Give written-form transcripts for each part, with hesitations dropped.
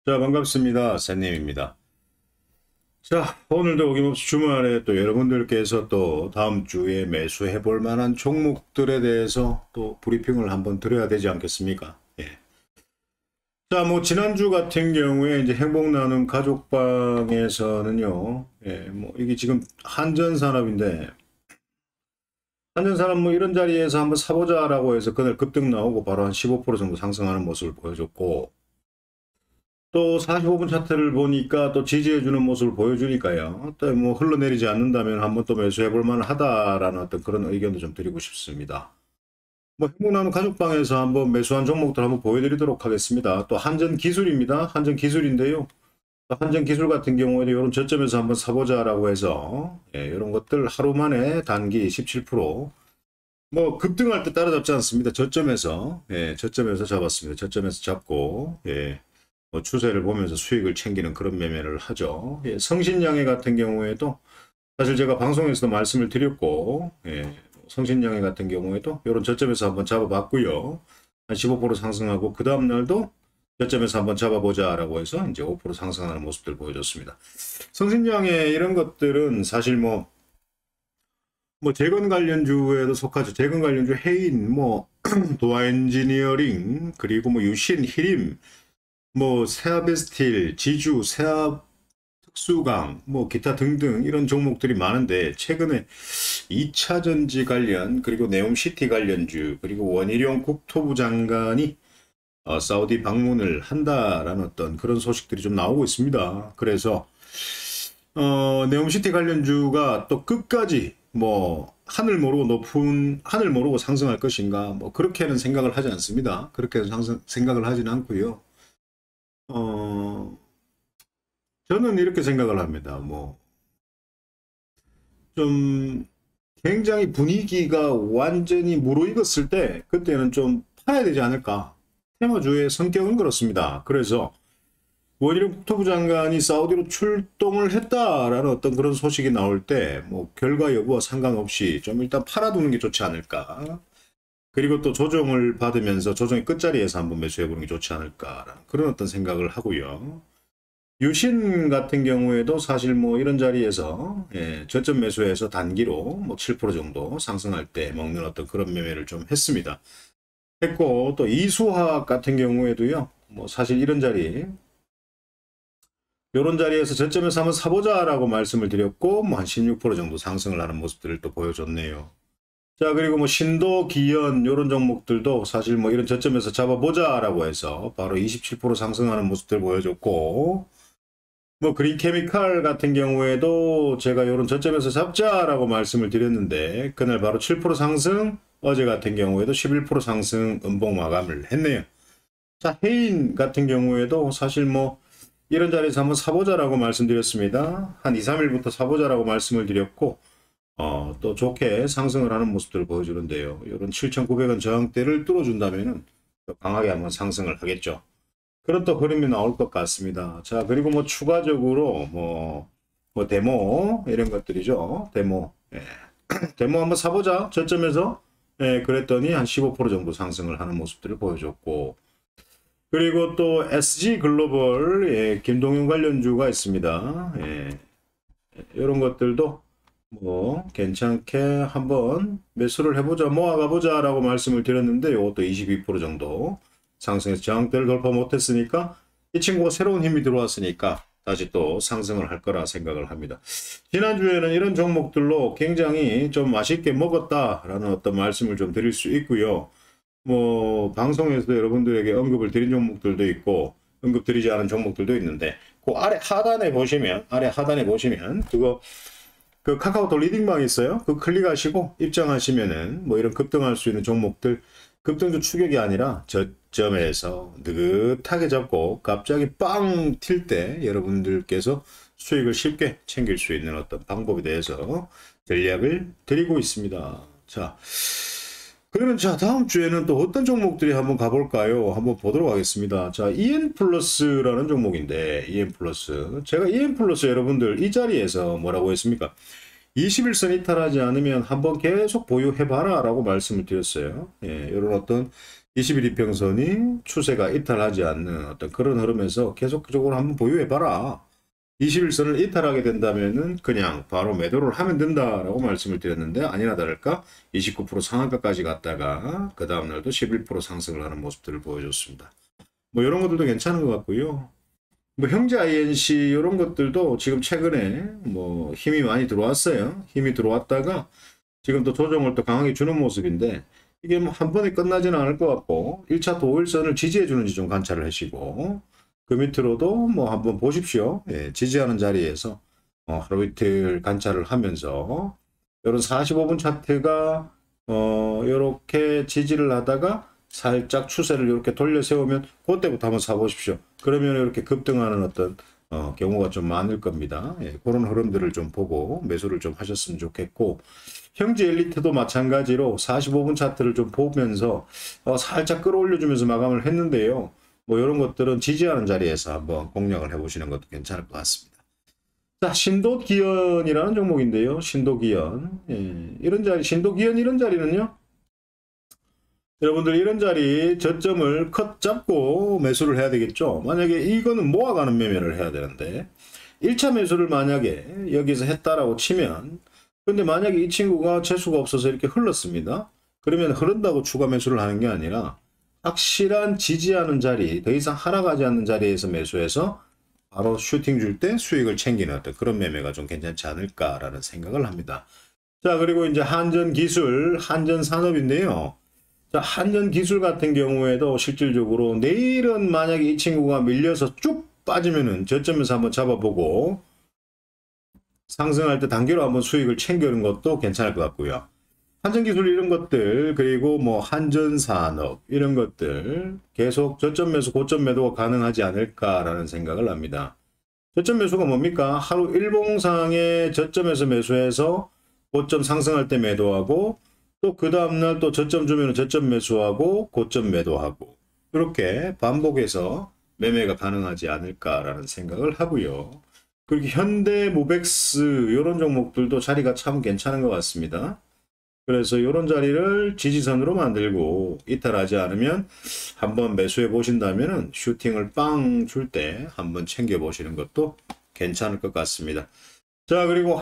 자, 반갑습니다. 샌님입니다. 자, 오늘도 어김없이 주말에 또 여러분들께서 또 다음 주에 매수해 볼 만한 종목들에 대해서 또 브리핑을 한번 드려야 되지 않겠습니까? 예. 자, 뭐, 지난주 같은 경우에 이제 행복 나눔 가족방에서는요, 예, 뭐, 이게 지금 한전산업인데, 한전산업 뭐 이런 자리에서 한번 사보자라고 해서 그날 급등 나오고 바로 한 15% 정도 상승하는 모습을 보여줬고, 또 45분 차트를 보니까 또 지지해주는 모습을 보여주니까요. 또 뭐 흘러내리지 않는다면 한번 또 매수해볼 만하다라는 어떤 그런 의견도 좀 드리고 싶습니다. 뭐 행복나눔 가족방에서 한번 매수한 종목들 한번 보여드리도록 하겠습니다. 또 한전기술입니다. 한전기술인데요. 한전기술 같은 경우에는 이런 저점에서 한번 사보자라고 해서 이런 것들 하루 만에 단기 17%뭐 급등할 때 따라잡지 않습니다. 저점에서 저점에서 잡았습니다. 저점에서 잡고 뭐 추세를 보면서 수익을 챙기는 그런 매매를 하죠. 성신양해 같은 경우에도 사실 제가 방송에서도 말씀을 드렸고 성신양해 같은 경우에도 이런 저점에서 한번 잡아봤고요. 한 15% 상승하고 그 다음 날도 저점에서 한번 잡아보자라고 해서 이제 5% 상승하는 모습들 보여줬습니다. 성신양해 이런 것들은 사실 뭐 재건 관련주에도 속하죠. 재건 관련주 해인, 뭐 도화 엔지니어링, 그리고 뭐 유신, 히림, 뭐 세아베스틸, 지주, 세아 특수강, 뭐 기타 등등 이런 종목들이 많은데 최근에 2차 전지 관련 그리고 네옴시티 관련주 그리고 원희룡 국토부 장관이 사우디 방문을 한다라는 어떤 그런 소식들이 좀 나오고 있습니다. 그래서 네옴시티 관련주가 또 끝까지 뭐 하늘 모르고 상승할 것인가 뭐 그렇게는 생각을 하지 않습니다. 그렇게 생각을 하지는 않고요. 어, 저는 이렇게 생각을 합니다. 뭐, 좀, 굉장히 분위기가 완전히 무르익었을 때, 그때는 좀 파야 되지 않을까. 테마주의 성격은 그렇습니다. 그래서, 원희룡 국토부 장관이 사우디로 출동을 했다라는 어떤 그런 소식이 나올 때, 뭐, 결과 여부와 상관없이 좀 일단 팔아두는 게 좋지 않을까. 그리고 또 조정을 받으면서 조정의 끝자리에서 한번 매수해보는 게 좋지 않을까라는 그런 어떤 생각을 하고요. 유신 같은 경우에도 사실 뭐 이런 자리에서 저점 매수해서 단기로 뭐 7% 정도 상승할 때 먹는 어떤 그런 매매를 좀 했습니다. 했고 또 이수화학 같은 경우에도요. 뭐 사실 이런 자리에서 저점에서 한번 사보자라고 말씀을 드렸고 뭐 한 16% 정도 상승을 하는 모습들을 또 보여줬네요. 자, 그리고 뭐 신도, 기연 이런 종목들도 사실 뭐 이런 저점에서 잡아보자라고 해서 바로 27% 상승하는 모습들 보여줬고 뭐 그린 케미칼 같은 경우에도 제가 이런 저점에서 잡자라고 말씀을 드렸는데 그날 바로 7% 상승, 어제 같은 경우에도 11% 상승 음봉 마감을 했네요. 자, 해인 같은 경우에도 사실 뭐 이런 자리에서 한번 사보자라고 말씀드렸습니다. 한 2, 3일부터 사보자라고 말씀을 드렸고 또 좋게 상승을 하는 모습들을 보여주는데요. 이런 7,900원 저항대를 뚫어준다면은 강하게 한번 상승을 하겠죠. 그런 또 흐름이 나올 것 같습니다. 자, 그리고 뭐 추가적으로 뭐 데모 이런 것들이죠. 데모. 데모 한번 사보자. 저점에서. 그랬더니 한 15% 정도 상승을 하는 모습들을 보여줬고. 그리고 또 SG 글로벌, 김동윤 관련주가 있습니다. 이런 것들도 뭐 괜찮게 한번 매수를 해보자, 모아가보자라고 말씀을 드렸는데 이것도 22% 정도 상승해서 저항대를 돌파 못했으니까 이 친구가 새로운 힘이 들어왔으니까 다시 또 상승을 할 거라 생각을 합니다. 지난주에는 이런 종목들로 굉장히 좀 맛있게 먹었다라는 어떤 말씀을 좀 드릴 수 있고요. 뭐 방송에서도 여러분들에게 언급을 드린 종목들도 있고 언급 드리지 않은 종목들도 있는데 그 아래 하단에 보시면 그거 그 카카오톡 리딩방 있어요. 그 클릭하시고 입장하시면은 뭐 이런 급등할 수 있는 종목들 급등주 추격이 아니라 저점에서 느긋하게 잡고 갑자기 빵 튈 때 여러분들께서 수익을 쉽게 챙길 수 있는 어떤 방법에 대해서 전략을 드리고 있습니다. 자, 그러면 자 다음 주에는 또 어떤 종목들이 한번 가볼까요? 한번 보도록 하겠습니다. 자, EN 플러스라는 종목인데 EN 플러스 제가 EN 플러스 여러분들 이 자리에서 뭐라고 했습니까? 21선 이탈하지 않으면 한번 계속 보유해봐라 라고 말씀을 드렸어요. 이런 어떤 20일 이평선이 추세가 이탈하지 않는 어떤 그런 흐름에서 계속적으로 한번 보유해봐라. 21선을 이탈하게 된다면은 그냥 바로 매도를 하면 된다라고 말씀을 드렸는데 아니나 다를까 29% 상한가까지 갔다가 그 다음날도 11% 상승을 하는 모습들을 보여줬습니다. 뭐 이런 것들도 괜찮은 것 같고요. 뭐 형제 INC 이런 것들도 지금 최근에 뭐 힘이 많이 들어왔어요. 힘이 들어왔다가 지금 또 조정을 또 강하게 주는 모습인데 이게 뭐 한 번에 끝나지는 않을 것 같고 1차 도일선을 지지해 주는지 좀 관찰을 하시고 그 밑으로도 뭐 한번 보십시오. 예, 지지하는 자리에서 하루 이틀 관찰을 하면서 이런 45분 차트가 이렇게 지지를 하다가 살짝 추세를 이렇게 돌려 세우면 그때부터 한번 사보십시오. 그러면 이렇게 급등하는 어떤 경우가 좀 많을 겁니다. 예, 그런 흐름들을 좀 보고 매수를 좀 하셨으면 좋겠고 형제 엘리트도 마찬가지로 45분 차트를 좀 보면서 살짝 끌어올려주면서 마감을 했는데요. 뭐 이런 것들은 지지하는 자리에서 한번 공략을 해보시는 것도 괜찮을 것 같습니다. 자, 신도기현이라는 종목인데요. 신도기현. 예, 이런 자리, 신도기현 이런 자리는요. 여러분들 이런 자리 저점을 컷 잡고 매수를 해야 되겠죠. 만약에 이거는 모아가는 매매를 해야 되는데 1차 매수를 만약에 여기서 했다라고 치면 근데 만약에 이 친구가 재수가 없어서 이렇게 흘렀습니다. 그러면 흐른다고 추가 매수를 하는 게 아니라 확실한 지지하는 자리, 더 이상 하락하지 않는 자리에서 매수해서 바로 슈팅 줄 때 수익을 챙기는 어떤 그런 매매가 좀 괜찮지 않을까라는 생각을 합니다. 자, 그리고 이제 한전기술, 한전산업인데요. 자, 한전기술 같은 경우에도 실질적으로 내일은 만약에 이 친구가 밀려서 쭉 빠지면은 저점에서 한번 잡아보고 상승할 때 단계로 한번 수익을 챙기는 것도 괜찮을 것 같고요. 한전기술 이런 것들 그리고 뭐 한전산업 이런 것들 계속 저점 매수 고점 매도가 가능하지 않을까라는 생각을 합니다. 저점 매수가 뭡니까? 하루 일봉상의 저점에서 매수해서 고점 상승할 때 매도하고 또 그 다음날 또 저점 주면 저점 매수하고 고점 매도하고 이렇게 반복해서 매매가 가능하지 않을까라는 생각을 하고요. 그리고 현대모백스 이런 종목들도 자리가 참 괜찮은 것 같습니다. 그래서 이런 자리를 지지선으로 만들고 이탈하지 않으면 한번 매수해 보신다면 슈팅을 빵 줄 때 한번 챙겨 보시는 것도 괜찮을 것 같습니다. 자, 그리고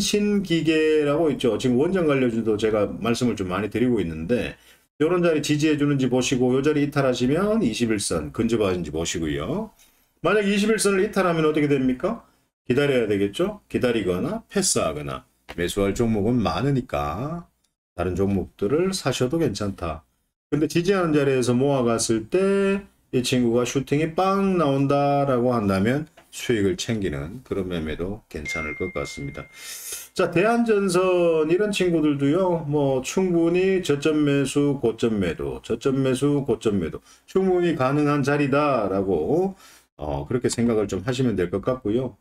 한신기계라고 있죠. 지금 원전 관련주도 제가 말씀을 좀 많이 드리고 있는데 이런 자리 지지해 주는지 보시고 이 자리 이탈하시면 21선 근접하는지 보시고요. 만약 21선을 이탈하면 어떻게 됩니까? 기다려야 되겠죠. 기다리거나 패스하거나 매수할 종목은 많으니까 다른 종목들을 사셔도 괜찮다. 근데 지지하는 자리에서 모아갔을 때 이 친구가 슈팅이 빵 나온다라고 한다면 수익을 챙기는 그런 매매도 괜찮을 것 같습니다. 자, 대한전선 이런 친구들도요. 뭐 충분히 저점 매수, 고점 매도, 저점 매수, 고점 매도 충분히 가능한 자리다라고 그렇게 생각을 좀 하시면 될 것 같고요.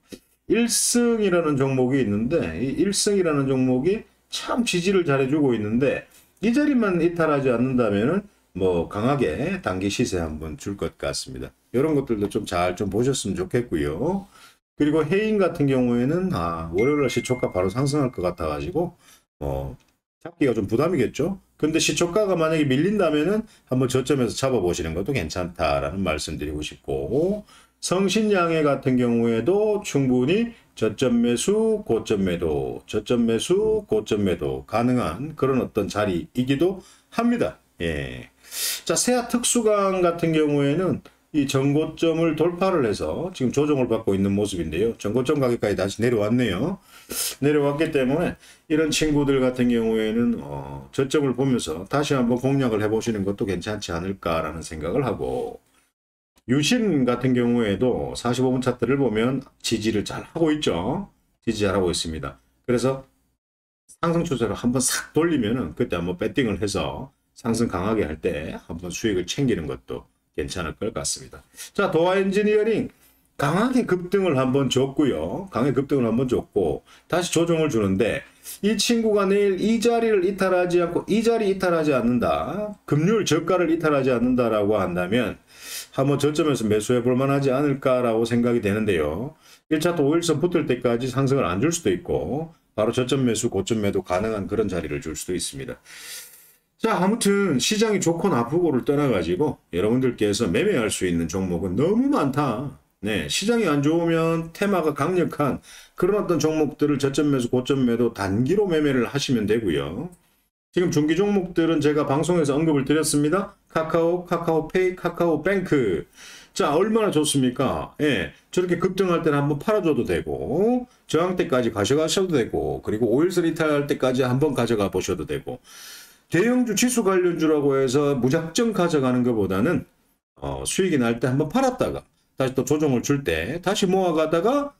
1승이라는 종목이 있는데 이 1승이라는 종목이 참 지지를 잘해주고 있는데 이 자리만 이탈하지 않는다면은 뭐 강하게 단기 시세 한번 줄 것 같습니다. 이런 것들도 좀 잘 좀 보셨으면 좋겠고요. 그리고 해인 같은 경우에는 월요일날 시초가 바로 상승할 것 같아가지고 잡기가 좀 부담이겠죠. 근데 시초가가 만약에 밀린다면은 한번 저점에서 잡아보시는 것도 괜찮다라는 말씀드리고 싶고 성신양해 같은 경우에도 충분히 저점 매수, 고점 매도, 저점 매수, 고점 매도 가능한 그런 어떤 자리이기도 합니다. 예. 자, 세아 특수강 같은 경우에는 이 전고점을 돌파를 해서 지금 조정을 받고 있는 모습인데요. 전고점 가격까지 다시 내려왔네요. 내려왔기 때문에 이런 친구들 같은 경우에는 저점을 보면서 다시 한번 공략을 해보시는 것도 괜찮지 않을까라는 생각을 하고 유신 같은 경우에도 45분 차트를 보면 지지를 잘 하고 있죠. 지지 잘하고 있습니다. 그래서 상승 추세로 한번 싹 돌리면은 그때 한번 배팅을 해서 상승 강하게 할 때 한번 수익을 챙기는 것도 괜찮을 것 같습니다. 자, 도화 엔지니어링 강하게 급등을 한번 줬고요. 강하게 급등을 한번 줬고 다시 조정을 주는데 이 친구가 내일 이 자리를 이탈하지 않고 이 자리 이탈하지 않는다. 금융 저가를 이탈하지 않는다라고 한다면 한번 저점에서 매수해 볼 만하지 않을까라고 생각이 되는데요. 1차 도일선 붙을 때까지 상승을 안 줄 수도 있고 바로 저점 매수, 고점 매도 가능한 그런 자리를 줄 수도 있습니다. 자, 아무튼 시장이 좋고 나쁘고를 떠나가지고 여러분들께서 매매할 수 있는 종목은 너무 많다. 네, 시장이 안 좋으면 테마가 강력한 그런 어떤 종목들을 저점 매수, 고점 매도 단기로 매매를 하시면 되고요. 지금 중기 종목들은 제가 방송에서 언급을 드렸습니다. 카카오, 카카오페이, 카카오뱅크. 자, 얼마나 좋습니까? 예, 저렇게 급등할 때는 한번 팔아줘도 되고, 저항대까지 가져가셔도 되고, 그리고 5일선 이탈할 때까지 한번 가져가 보셔도 되고, 대형주 지수 관련주라고 해서 무작정 가져가는 것보다는 수익이 날 때 한번 팔았다가 다시 또 조정을 줄 때 다시 모아가다가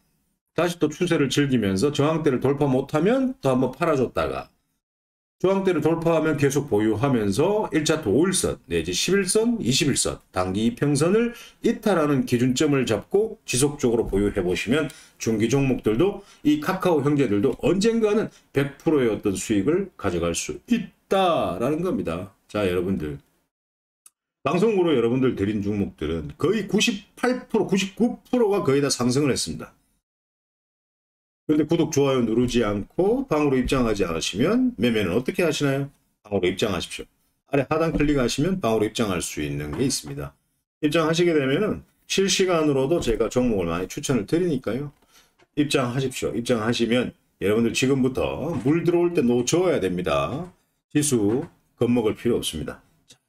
다시 또 추세를 즐기면서 저항대를 돌파 못하면 또 한번 팔아줬다가 저항대를 돌파하면 계속 보유하면서 1차트 5일선 내지 11선, 21선 단기 이평선을 이탈하는 기준점을 잡고 지속적으로 보유해 보시면 중기 종목들도 이 카카오 형제들도 언젠가는 100%의 어떤 수익을 가져갈 수 있다라는 겁니다. 자, 여러분들 방송으로 여러분들 드린 종목들은 거의 98%, 99%가 거의 다 상승을 했습니다. 그런데 구독, 좋아요 누르지 않고 방으로 입장하지 않으시면 매매는 어떻게 하시나요? 방으로 입장하십시오. 아래 하단 클릭하시면 방으로 입장할 수 있는 게 있습니다. 입장하시게 되면은 실시간으로도 제가 종목을 많이 추천을 드리니까요. 입장하십시오. 입장하시면 여러분들 지금부터 물 들어올 때 놓쳐야 됩니다. 지수 겁먹을 필요 없습니다.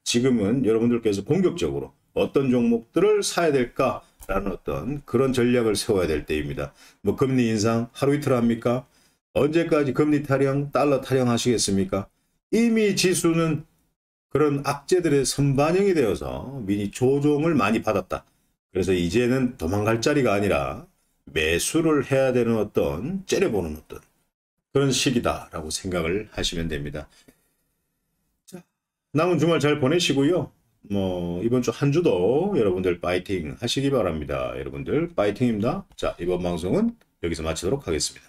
지금은 여러분들께서 공격적으로 어떤 종목들을 사야 될까? 라는 어떤 그런 전략을 세워야 될 때입니다. 뭐 금리 인상 하루 이틀 합니까? 언제까지 금리 타령, 달러 타령 하시겠습니까? 이미 지수는 그런 악재들의 선반영이 되어서 미니 조종을 많이 받았다. 그래서 이제는 도망갈 자리가 아니라 매수를 해야 되는 어떤 째려보는 어떤 그런 시기다라고 생각을 하시면 됩니다. 자, 남은 주말 잘 보내시고요. 뭐 이번 주 한 주도 여러분들 파이팅 하시기 바랍니다. 여러분들 파이팅입니다. 자, 이번 방송은 여기서 마치도록 하겠습니다.